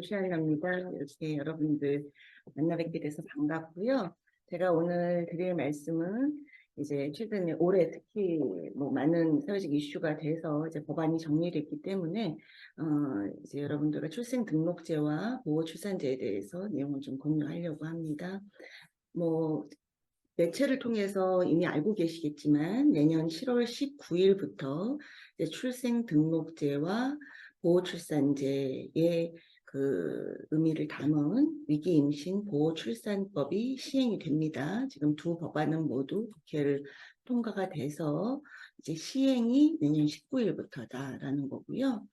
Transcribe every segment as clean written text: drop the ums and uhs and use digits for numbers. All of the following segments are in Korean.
조시아입니다. 이렇게 여러분들 만나 뵙게 돼서 반갑고요. 제가 오늘 드릴 말씀은 이제 최근에 올해 특히 뭐 많은 사회적 이슈가 돼서 이제 법안이 정리됐기 때문에 이제 여러분들과 출생등록제와 보호출산제에 대해서 내용을 좀 공유하려고 합니다. 뭐 매체를 통해서 이미 알고 계시겠지만 내년 7월 19일부터 이제 출생등록제와 보호출산제의 그 의미를 담은 위기임신 보호출산법이 시행이 됩니다. 지금 두 법안은 모두 국회를 통과가 돼서 이제 시행이 내년 19일부터다라는 거고요.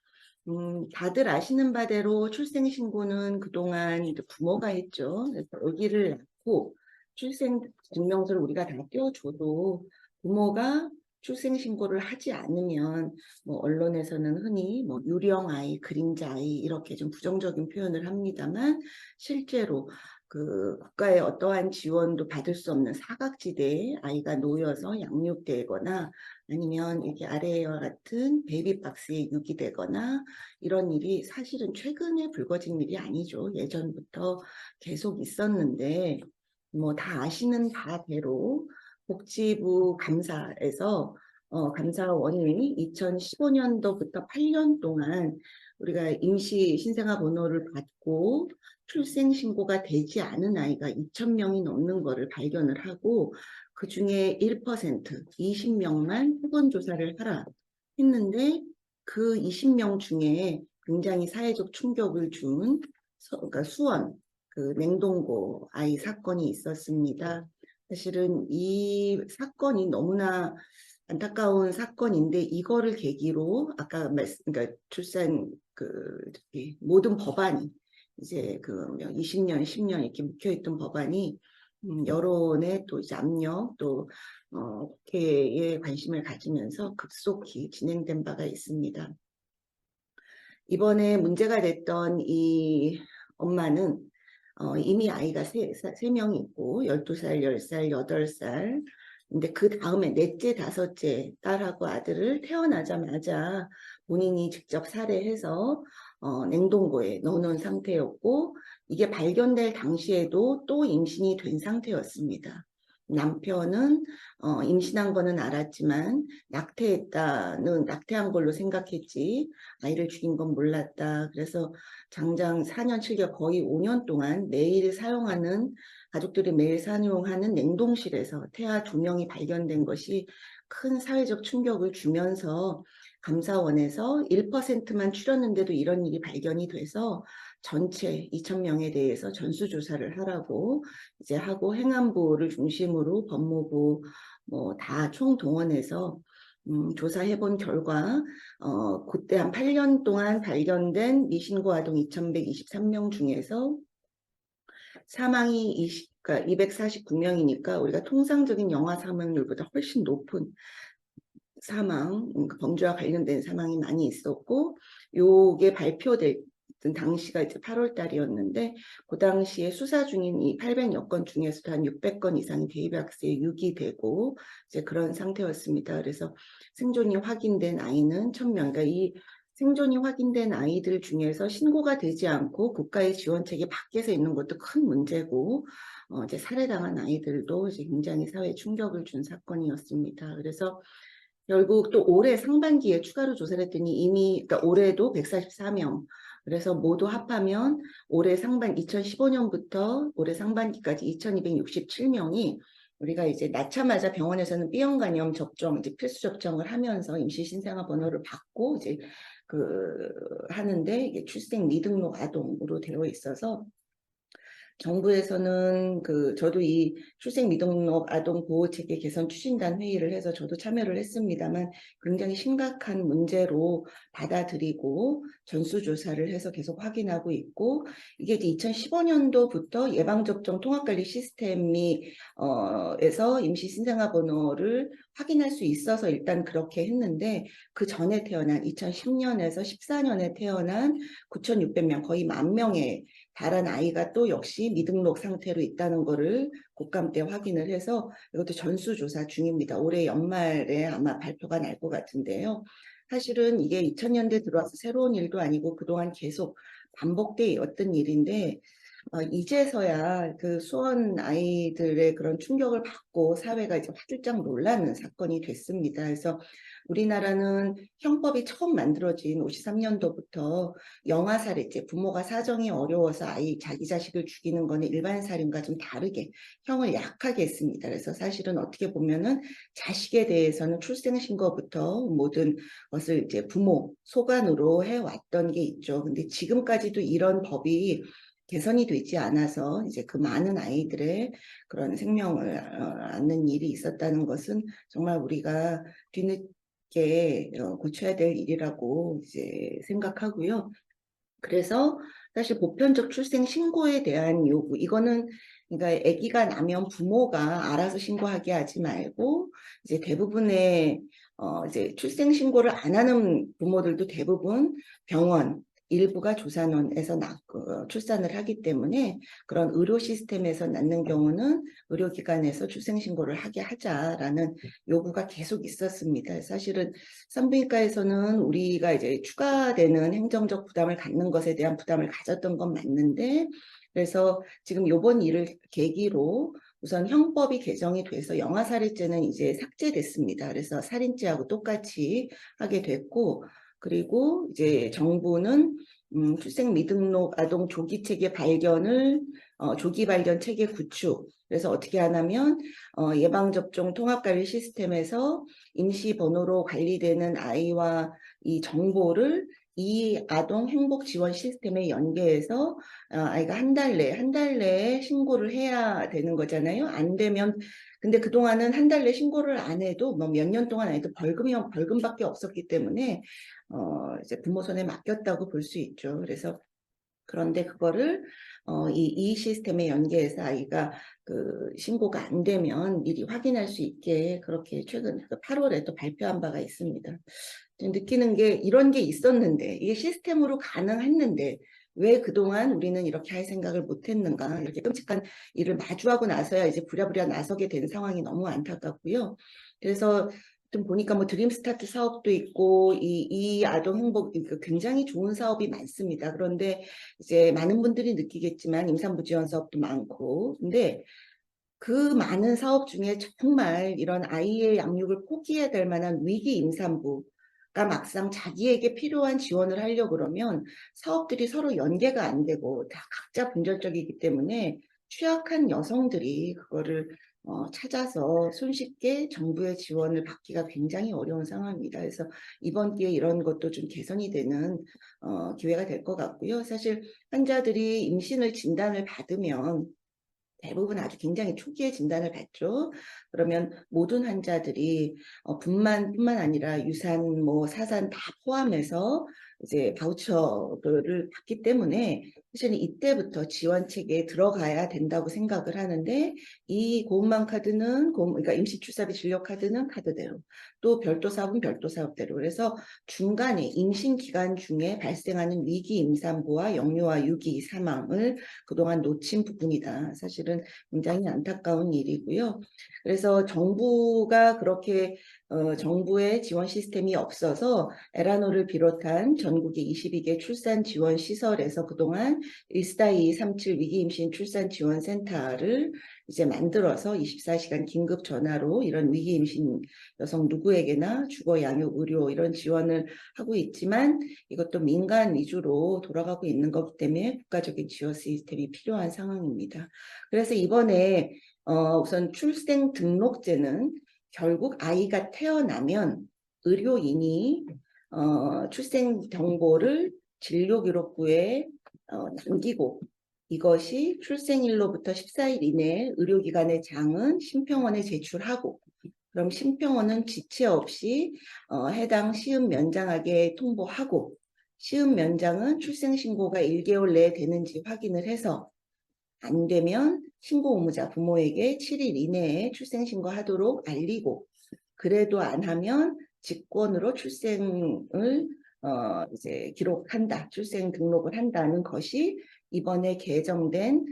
다들 아시는 바대로 출생신고는 그동안 이제 부모가 했죠. 그래서 아기를 낳고 출생증명서를 우리가 다 떼어줘도 부모가 출생신고를 하지 않으면 뭐 언론에서는 흔히 뭐 유령아이, 그림자아이 이렇게 좀 부정적인 표현을 합니다만 실제로 그 국가의 어떠한 지원도 받을 수 없는 사각지대에 아이가 놓여서 양육되거나 아니면 이렇게 아래와 같은 베이비박스에 유기되거나 이런 일이 사실은 최근에 불거진 일이 아니죠. 예전부터 계속 있었는데 뭐 다 아시는 바대로 복지부 감사에서 감사원이 2015년도부터 8년 동안 우리가 임시 신생아 번호를 받고 출생신고가 되지 않은 아이가 2,000명이 넘는 거를 발견을 하고 그 중에 1%, 20명만 후본조사를 하라 했는데 그 20명 중에 굉장히 사회적 충격을 준 그러니까 수원 그 냉동고 아이 사건이 있었습니다. 사실은 이 사건이 너무나 안타까운 사건인데 이거를 계기로 아까 그러니까 출산 그 모든 법안이 이제 그 20년, 10년 이렇게 묵혀있던 법안이 여론의 또 이제 압력 또 국회에 관심을 가지면서 급속히 진행된 바가 있습니다. 이번에 문제가 됐던 이 엄마는 이미 아이가 세 명이 있고 12살, 10살, 8살 근데 그 다음에 넷째, 다섯째 딸하고 아들을 태어나자마자 본인이 직접 살해해서 냉동고에 넣어놓은 상태였고 이게 발견될 당시에도 또 임신이 된 상태였습니다. 남편은 임신한 거는 알았지만 낙태한 걸로 생각했지 아이를 죽인 건 몰랐다. 그래서 장장 4년 7개월 거의 5년 동안 매일 사용하는 가족들이 매일 사용하는 냉동실에서 태아 2명이 발견된 것이 큰 사회적 충격을 주면서 감사원에서 1%만 추렸는데도 이런 일이 발견이 돼서 전체 2,000명에 대해서 전수조사를 하라고 이제 하고 행안부를 중심으로 법무부 뭐 다 총동원해서 조사해본 결과 그때 한 8년 동안 발견된 미신고 아동 2,123명 중에서 사망이 그러니까 249명이니까 우리가 통상적인 영아 사망률보다 훨씬 높은 사망, 범죄와 관련된 사망이 많이 있었고 요게 발표될 당시가 이제 8월 달이었는데 그 당시에 수사 중인 이 800여 건 중에서도 한 600건 이상이 베이비박스에 유기되고 이제 그런 상태였습니다. 그래서 생존이 확인된 아이는 1,000명. 그러니까 이 생존이 확인된 아이들 중에서 신고가 되지 않고 국가의 지원책이 밖에서 있는 것도 큰 문제고 이제 살해당한 아이들도 이제 굉장히 사회에 충격을 준 사건이었습니다. 그래서 결국 또 올해 상반기에 추가로 조사를 했더니 이미 그러니까 올해도 144명 그래서 모두 합하면 올해 2015년부터 올해 상반기까지 2,267명이 우리가 이제 낳자마자 병원에서는 B형 간염 접종 이제 필수 접종을 하면서 임시 신생아 번호를 받고 이제 하는데 이게 출생 미등록 아동으로 되어 있어서 정부에서는 저도 이 출생 미등록 아동 보호 체계 개선 추진단 회의를 해서 저도 참여를 했습니다만 굉장히 심각한 문제로 받아들이고 전수조사를 해서 계속 확인하고 있고 이게 이제 2015년도부터 예방접종 통합관리 시스템이 에서 임시 신생아 번호를 확인할 수 있어서 일단 그렇게 했는데 그 전에 태어난 2010년에서 14년에 태어난 9,600명 거의 10,000명의 다른 아이가 또 역시 미등록 상태로 있다는 거를 국감 때 확인을 해서 이것도 전수조사 중입니다. 올해 연말에 아마 발표가 날 것 같은데요. 사실은 이게 2000년대 들어와서 새로운 일도 아니고 그동안 계속 반복돼 왔던 일인데 이제서야 그 수원 아이들의 그런 충격을 받고 사회가 이제 화들짝 놀라는 사건이 됐습니다. 그래서 우리나라는 형법이 처음 만들어진 53년도부터 영아살해죄, 부모가 사정이 어려워서 자기 자식을 죽이는 거는 일반 살인과 좀 다르게 형을 약하게 했습니다. 그래서 사실은 어떻게 보면은 자식에 대해서는 출생신고부터 모든 것을 이제 부모 소관으로 해왔던 게 있죠. 근데 지금까지도 이런 법이 개선이 되지 않아서 이제 그 많은 아이들의 그런 생명을 앗는 일이 있었다는 것은 정말 우리가 뒤늦게 고쳐야 될 일이라고 이제 생각하고요. 그래서 사실 보편적 출생 신고에 대한 요구, 이거는 그러니까 아기가 나면 부모가 알아서 신고하게 하지 말고 이제 대부분의 이제 출생 신고를 안 하는 부모들도 대부분 병원 일부가 조산원에서 출산을 하기 때문에 그런 의료 시스템에서 낳는 경우는 의료기관에서 출생 신고를 하게 하자라는 요구가 계속 있었습니다. 사실은 산부인과에서는 우리가 이제 추가되는 행정적 부담을 갖는 것에 대한 부담을 가졌던 건 맞는데, 그래서 지금 요번 일을 계기로 우선 형법이 개정이 돼서 영아살인죄는 이제 삭제됐습니다. 그래서 살인죄하고 똑같이 하게 됐고, 그리고 이제 정부는 출생 미등록 아동 조기 체계 발견을 조기 발견 체계 구축. 그래서 어떻게 하냐면 예방접종 통합관리 시스템에서 임시번호로 관리되는 아이와 이 정보를 이 아동 행복 지원 시스템에 연계해서 아이가 한 달 내에 신고를 해야 되는 거잖아요. 안 되면 근데 그동안은 한 달 내 신고를 안 해도 뭐 몇 년 동안 안 해도 벌금밖에 없었기 때문에 이제 부모 손에 맡겼다고 볼 수 있죠. 그래서 그런데 그거를 이 시스템에 연계해서 아이가 그 신고가 안 되면 미리 확인할 수 있게 그렇게 최근 8월에 또 발표한 바가 있습니다. 느끼는 게 이런 게 있었는데 이게 시스템으로 가능했는데 왜 그동안 우리는 이렇게 할 생각을 못했는가, 이렇게 끔찍한 일을 마주하고 나서야 이제 부랴부랴 나서게 된 상황이 너무 안타깝고요. 그래서 좀 보니까 뭐 드림스타트 사업도 있고 이 아동 행복 굉장히 좋은 사업이 많습니다. 그런데 이제 많은 분들이 느끼겠지만 임산부 지원 사업도 많고, 근데 그 많은 사업 중에 정말 이런 아이의 양육을 포기해야 될 만한 위기 임산부가 막상 자기에게 필요한 지원을 하려고 그러면 사업들이 서로 연계가 안 되고 다 각자 분절적이기 때문에 취약한 여성들이 그거를 찾아서 손쉽게 정부의 지원을 받기가 굉장히 어려운 상황입니다. 그래서 이번 기회에 이런 것도 좀 개선이 되는 기회가 될 것 같고요. 사실 환자들이 임신을 진단을 받으면 대부분 아주 굉장히 초기에 진단을 받죠. 그러면 모든 환자들이 뿐만 아니라 유산, 뭐 사산 다 포함해서 이제 바우처를 받기 때문에 사실은 이때부터 지원 체계에 들어가야 된다고 생각을 하는데, 이 고음만 카드는 그러니까 임시출산비 진료 카드는 카드대로, 또 별도 사업은 별도 사업대로. 그래서 중간에 임신 기간 중에 발생하는 위기 임산부와 영유아 유기 사망을 그동안 놓친 부분이다. 사실은 굉장히 안타까운 일이고요. 그래서 정부가 그렇게 정부의 지원 시스템이 없어서 에라노를 비롯한 전국의 22개 출산 지원 시설에서 그동안 14237 위기임신 출산 지원 센터를 이제 만들어서 24시간 긴급 전화로 이런 위기임신 여성 누구에게나 주거 양육 의료 이런 지원을 하고 있지만 이것도 민간 위주로 돌아가고 있는 것 때문에 국가적인 지원 시스템이 필요한 상황입니다. 그래서 이번에 우선 출생 등록제는 결국 아이가 태어나면 의료인이 출생 정보를 진료기록부에 남기고, 이것이 출생일로부터 14일 이내에 의료기관의 장은 심평원에 제출하고, 그럼 심평원은 지체 없이 해당 시음 면장에게 통보하고, 시음 면장은 출생신고가 1개월 내에 되는지 확인을 해서 안 되면 신고 의무자 부모에게 7일 이내에 출생신고하도록 알리고, 그래도 안 하면 직권으로 출생을 이제 기록한다, 출생 등록을 한다는 것이 이번에 개정된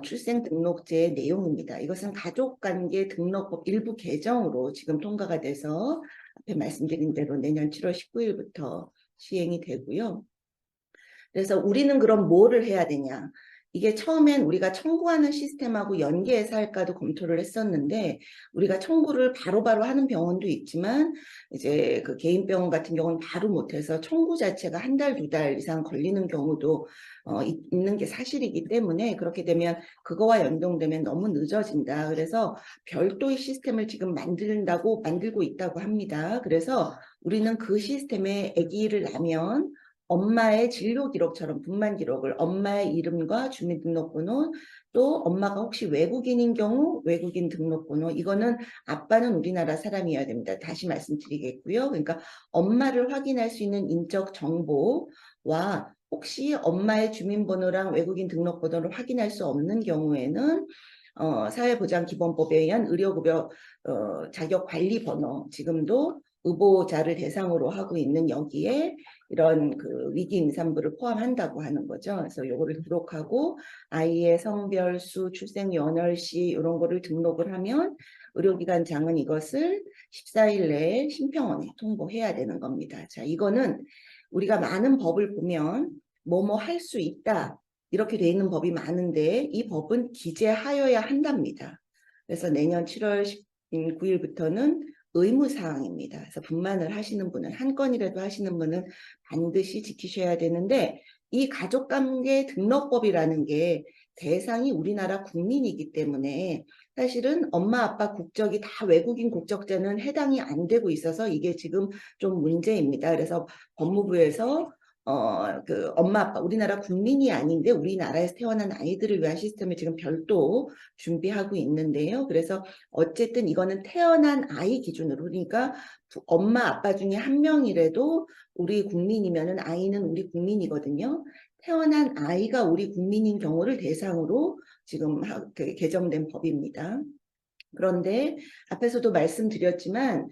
출생 등록제의 내용입니다. 이것은 가족관계 등록법 일부 개정으로 지금 통과가 돼서 앞에 말씀드린 대로 내년 7월 19일부터 시행이 되고요. 그래서 우리는 그럼 뭐를 해야 되냐? 이게 처음엔 우리가 청구하는 시스템하고 연계해서 할까도 검토를 했었는데, 우리가 청구를 바로바로 하는 병원도 있지만, 이제 그 개인 병원 같은 경우는 바로 못해서 청구 자체가 한 달, 두 달 이상 걸리는 경우도 있는 게 사실이기 때문에, 그렇게 되면 그거와 연동되면 너무 늦어진다. 그래서 별도의 시스템을 지금 만들고 있다고 합니다. 그래서 우리는 그 시스템에 아기를 낳으면 엄마의 진료 기록처럼 분만 기록을 엄마의 이름과 주민등록번호, 또 엄마가 혹시 외국인인 경우 외국인 등록번호, 이거는 아빠는 우리나라 사람이어야 됩니다. 다시 말씀드리겠고요. 그러니까 엄마를 확인할 수 있는 인적 정보와 혹시 엄마의 주민번호랑 외국인 등록번호를 확인할 수 없는 경우에는 사회보장기본법에 의한 의료급여 자격관리번호, 지금도 의보자를 대상으로 하고 있는 여기에 이런 그 위기 임산부를 포함한다고 하는 거죠. 그래서 요거를 기록하고 아이의 성별, 수, 출생 연월시 이런 거를 등록을 하면 의료기관장은 이것을 14일 내에 심평원에 통보해야 되는 겁니다. 자, 이거는 우리가 많은 법을 보면 뭐뭐 할 수 있다 이렇게 돼 있는 법이 많은데 이 법은 기재하여야 한답니다. 그래서 내년 7월 9일부터는 의무사항입니다. 그래서 분만을 하시는 분은, 한 건이라도 하시는 분은 반드시 지키셔야 되는데, 이 가족관계 등록법이라는 게 대상이 우리나라 국민이기 때문에 사실은 엄마 아빠 국적이 다 외국인 국적자는 해당이 안 되고 있어서 이게 지금 좀 문제입니다. 그래서 법무부에서 그 엄마 아빠 우리나라 국민이 아닌데 우리나라에서 태어난 아이들을 위한 시스템을 지금 별도 준비하고 있는데요. 그래서 어쨌든 이거는 태어난 아이 기준으로, 그러니까 엄마 아빠 중에 한 명이라도 우리 국민이면은 아이는 우리 국민이거든요. 태어난 아이가 우리 국민인 경우를 대상으로 지금 개정된 법입니다. 그런데 앞에서도 말씀드렸지만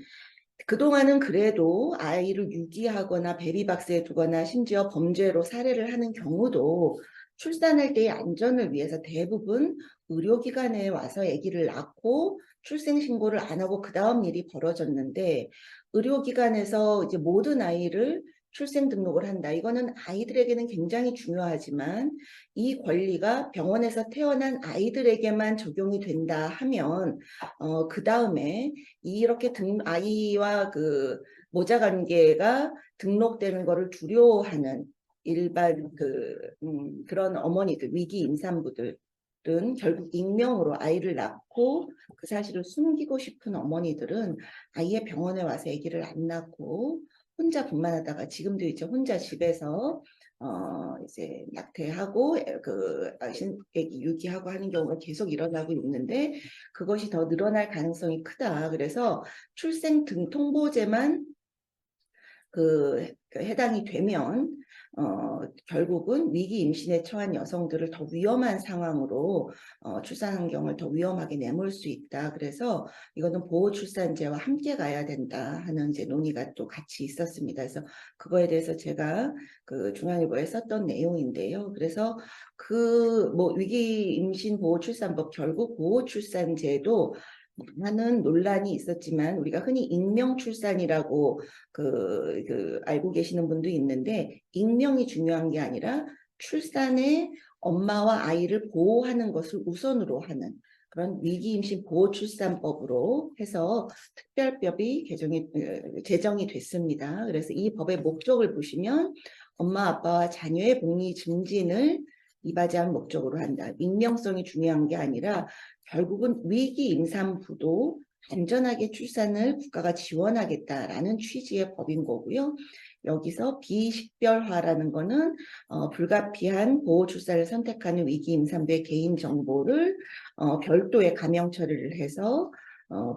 그동안은 그래도 아이를 유기하거나 베비박스에 두거나 심지어 범죄로 살해를 하는 경우도 출산할 때의 안전을 위해서 대부분 의료기관에 와서 아기를 낳고 출생신고를 안 하고 그 다음 일이 벌어졌는데, 의료기관에서 이제 모든 아이를 출생 등록을 한다. 이거는 아이들에게는 굉장히 중요하지만 이 권리가 병원에서 태어난 아이들에게만 적용이 된다 하면 그 다음에 이렇게 아이와 그 모자 관계가 등록되는 것을 두려워하는 일반 그런 어머니들, 위기 임산부들은 결국 익명으로 아이를 낳고 그 사실을 숨기고 싶은 어머니들은 아이의 병원에 와서 아기를 안 낳고 혼자 분만하다가 지금도 이제 혼자 집에서 이제 낙태하고 아기 유기하고 하는 경우가 계속 일어나고 있는데 그것이 더 늘어날 가능성이 크다. 그래서 출생 등 통보제만 해당이 되면 결국은 위기 임신에 처한 여성들을 더 위험한 상황으로 출산 환경을 더 위험하게 내몰 수 있다. 그래서 이거는 보호출산제와 함께 가야 된다 하는 이제 논의가 또 같이 있었습니다. 그래서 그거에 대해서 제가 그 중앙일보에 썼던 내용인데요. 그래서 뭐 위기 임신 보호출산법, 결국 보호출산제도 많은 논란이 있었지만 우리가 흔히 익명출산이라고 알고 계시는 분도 있는데, 익명이 중요한 게 아니라 출산에 엄마와 아이를 보호하는 것을 우선으로 하는 그런 위기임신 보호출산법으로 해서 특별법이 제정이 됐습니다. 그래서 이 법의 목적을 보시면 엄마 아빠와 자녀의 복리 증진을 이바지한 목적으로 한다. 익명성이 중요한 게 아니라 결국은 위기 임산부도 안전하게 출산을 국가가 지원하겠다라는 취지의 법인 거고요. 여기서 비식별화라는 거는 불가피한 보호출산을 선택하는 위기 임산부의 개인정보를 별도의 가명 처리를 해서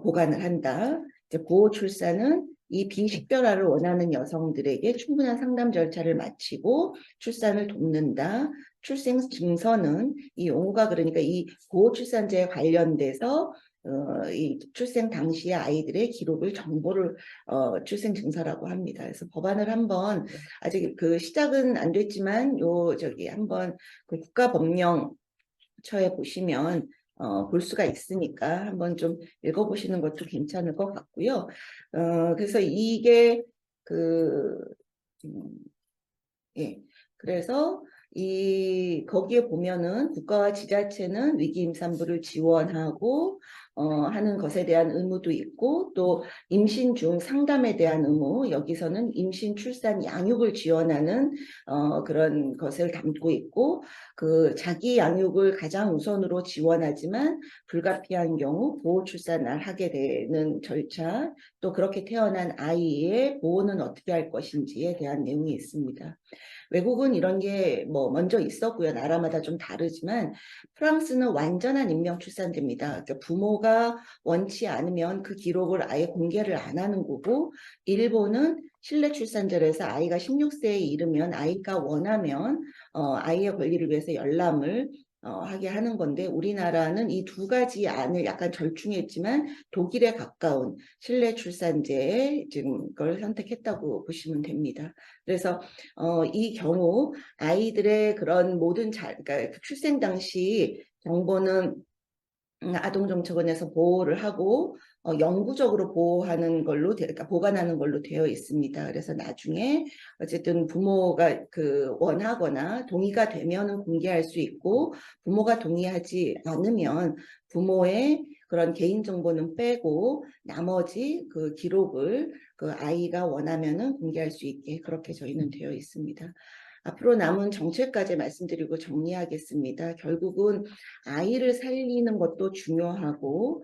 보관을 한다. 이제 보호출산은 이 비식별화를 원하는 여성들에게 충분한 상담 절차를 마치고 출산을 돕는다. 출생 증서는 이 용어가 그러니까 이 보호출산제에 관련돼서 이 출생 당시의 아이들의 기록을 정보를 출생 증서라고 합니다. 그래서 법안을 한번 아직 그 시작은 안 됐지만 한번 그 국가법령처에 보시면 볼 수가 있으니까 한번 좀 읽어보시는 것도 괜찮을 것 같고요. 그래서 이게 예. 그래서 거기에 보면은 국가와 지자체는 위기 임산부를 지원하고 하는 것에 대한 의무도 있고, 또 임신 중 상담에 대한 의무, 여기서는 임신, 출산, 양육을 지원하는 그런 것을 담고 있고, 그 자기 양육을 가장 우선으로 지원하지만 불가피한 경우 보호 출산을 하게 되는 절차, 또 그렇게 태어난 아이의 보호는 어떻게 할 것인지에 대한 내용이 있습니다. 외국은 이런 게 뭐 먼저 있었고요. 나라마다 좀 다르지만 프랑스는 완전한 임명 출산제입니다. 그러니까 부모가 원치 않으면 그 기록을 아예 공개를 안 하는 거고, 일본은 실내 출산제로 해서 아이가 16세에 이르면 아이가 원하면 아이의 권리를 위해서 열람을 하게 하는 건데, 우리나라는 이 두 가지 안을 약간 절충했지만 독일에 가까운 실내 출산제에 지금 그걸 선택했다고 보시면 됩니다. 그래서 이 경우 아이들의 그런 모든 그러니까 출생 당시 정보는 아동정책원에서 보호를 하고 영구적으로 보호하는 걸로 그러니까 보관하는 걸로 되어 있습니다. 그래서 나중에 어쨌든 부모가 원하거나 동의가 되면은 공개할 수 있고, 부모가 동의하지 않으면 부모의 그런 개인정보는 빼고 나머지 그 기록을 그 아이가 원하면은 공개할 수 있게 그렇게 저희는 되어 있습니다. 앞으로 남은 정책까지 말씀드리고 정리하겠습니다. 결국은 아이를 살리는 것도 중요하고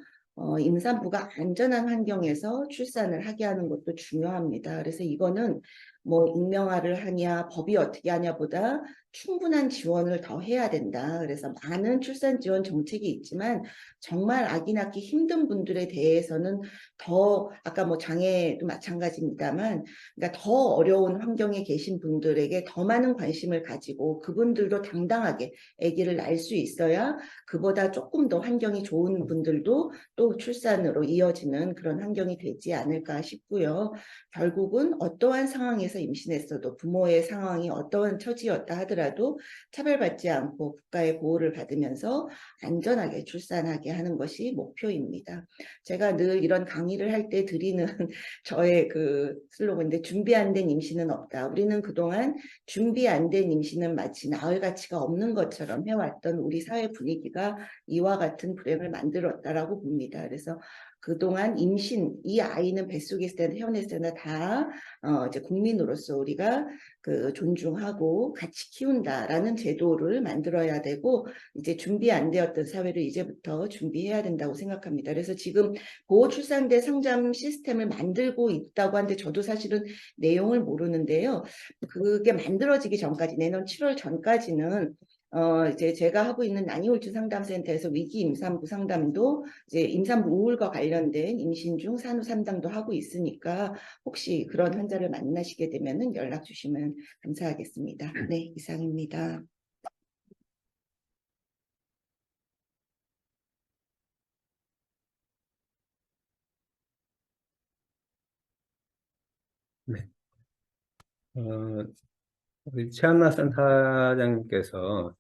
임산부가 안전한 환경에서 출산을 하게 하는 것도 중요합니다. 그래서 이거는 뭐 익명화를 하냐 법이 어떻게 하냐보다 충분한 지원을 더 해야 된다. 그래서 많은 출산 지원 정책이 있지만 정말 아기 낳기 힘든 분들에 대해서는 더 아까 뭐 장애도 마찬가지입니다만, 그러니까 더 어려운 환경에 계신 분들에게 더 많은 관심을 가지고 그분들도 당당하게 아기를 낳을 수 있어야 그보다 조금 더 환경이 좋은 분들도 또 출산으로 이어지는 그런 환경이 되지 않을까 싶고요. 결국은 어떠한 상황에서 임신했어도 부모의 상황이 어떠한 처지였다 하더라도 차별받지 않고 국가의 보호를 받으면서 안전하게 출산하게 하는 것이 목표입니다. 제가 늘 이런 강의를 할 때 드리는 저의 그 슬로건인데, 준비 안 된 임신은 없다. 우리는 그동안 준비 안 된 임신은 마치 낳을 가치가 없는 것처럼 해왔던 우리 사회 분위기가 이와 같은 불행을 만들었다라고 봅니다. 그래서 그동안 이 아이는 뱃속에 있을 때나 태어났을 때나 다 이제 국민으로서 우리가 존중하고 같이 키운다라는 제도를 만들어야 되고, 이제 준비 안 되었던 사회를 이제부터 준비해야 된다고 생각합니다. 그래서 지금 보호출산대 상담 시스템을 만들고 있다고 하는데 저도 사실은 내용을 모르는데요. 그게 만들어지기 전까지, 내년 7월 전까지는 이제 제가 하고 있는 난이홀주 상담센터에서 위기 임산부 상담도 이제 임산부 우울과 관련된 임신 중 산후 상담도 하고 있으니까 혹시 그런 환자를 만나시게 되면은 연락 주시면 감사하겠습니다. 네, 이상입니다. 네. 우리 최한나 센터장님께서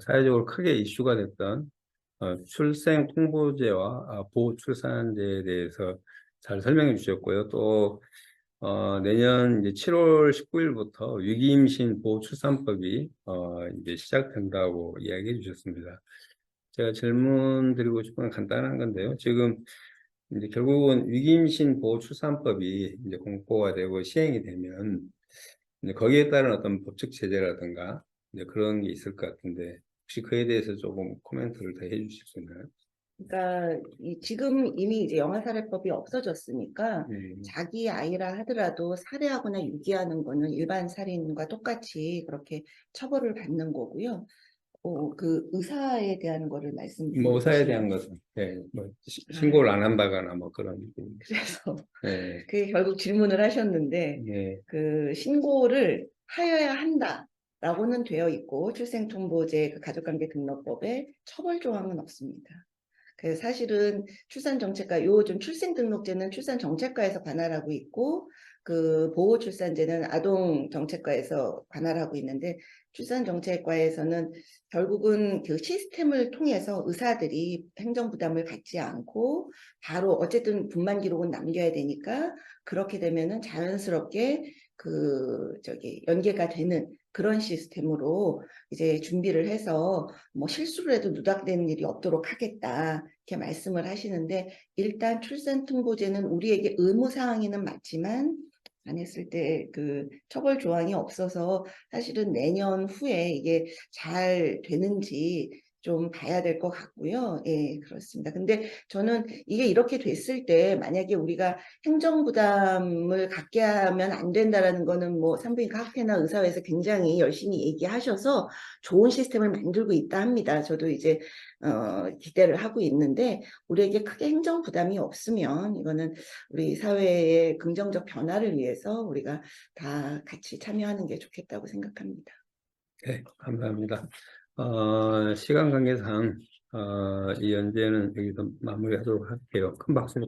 사회적으로 크게 이슈가 됐던 출생 통보제와 보호 출산제에 대해서 잘 설명해 주셨고요. 또 내년 이제 7월 19일부터 위기임신 보호 출산법이 이제 시작된다고 이야기해 주셨습니다. 제가 질문 드리고 싶은 건 간단한 건데요. 지금 이제 결국은 위기임신 보호 출산법이 이제 공포가 되고 시행이 되면 이제 거기에 따른 어떤 법적 제재라든가 이제 그런 게 있을 것 같은데, 혹시 그에 대해서 조금 코멘트를 더 해주실 수 있나요? 그러니까 지금 이미 이제 영아살해법이 없어졌으니까 자기 아이라 하더라도 살해하거나 유기하는 거는 일반 살인과 똑같이 그렇게 처벌을 받는 거고요. 그 의사에 대한 거를 말씀드리는 뭐 의사에 대한 거죠. 것은 뭐 신고를 안 한다거나 뭐 그런. 그래서 네. 그 결국 질문을 하셨는데, 네. 그 신고를 하여야 한다라고는 되어 있고 출생통보제 그 가족관계등록법에 처벌 조항은 없습니다. 그래서 사실은 출산정책과 요즘 출생등록제는 출산정책과에서 관할하고 있고, 그 보호출산제는 아동정책과에서 관할하고 있는데, 출산정책과에서는 결국은 그 시스템을 통해서 의사들이 행정부담을 갖지 않고 바로 어쨌든 분만 기록은 남겨야 되니까 그렇게 되면은 자연스럽게 연계가 되는 그런 시스템으로 이제 준비를 해서 뭐 실수를 해도 누락되는 일이 없도록 하겠다 이렇게 말씀을 하시는데, 일단 출산통보제는 우리에게 의무 사항에는 맞지만 안 했을 때 그 처벌 조항이 없어서 사실은 내년 후에 이게 잘 되는지 좀 봐야 될 것 같고요. 예, 그렇습니다. 근데 저는 이게 이렇게 됐을 때 만약에 우리가 행정 부담을 갖게 하면 안 된다라는 거는 뭐 산부인과 학회나 의사회에서 굉장히 열심히 얘기하셔서 좋은 시스템을 만들고 있다 합니다. 저도 이제 기대를 하고 있는데, 우리에게 크게 행정 부담이 없으면 이거는 우리 사회의 긍정적 변화를 위해서 우리가 다 같이 참여하는 게 좋겠다고 생각합니다. 네, 감사합니다. 시간 관계상 이 연재는 여기서 마무리하도록 할게요. 큰 박수.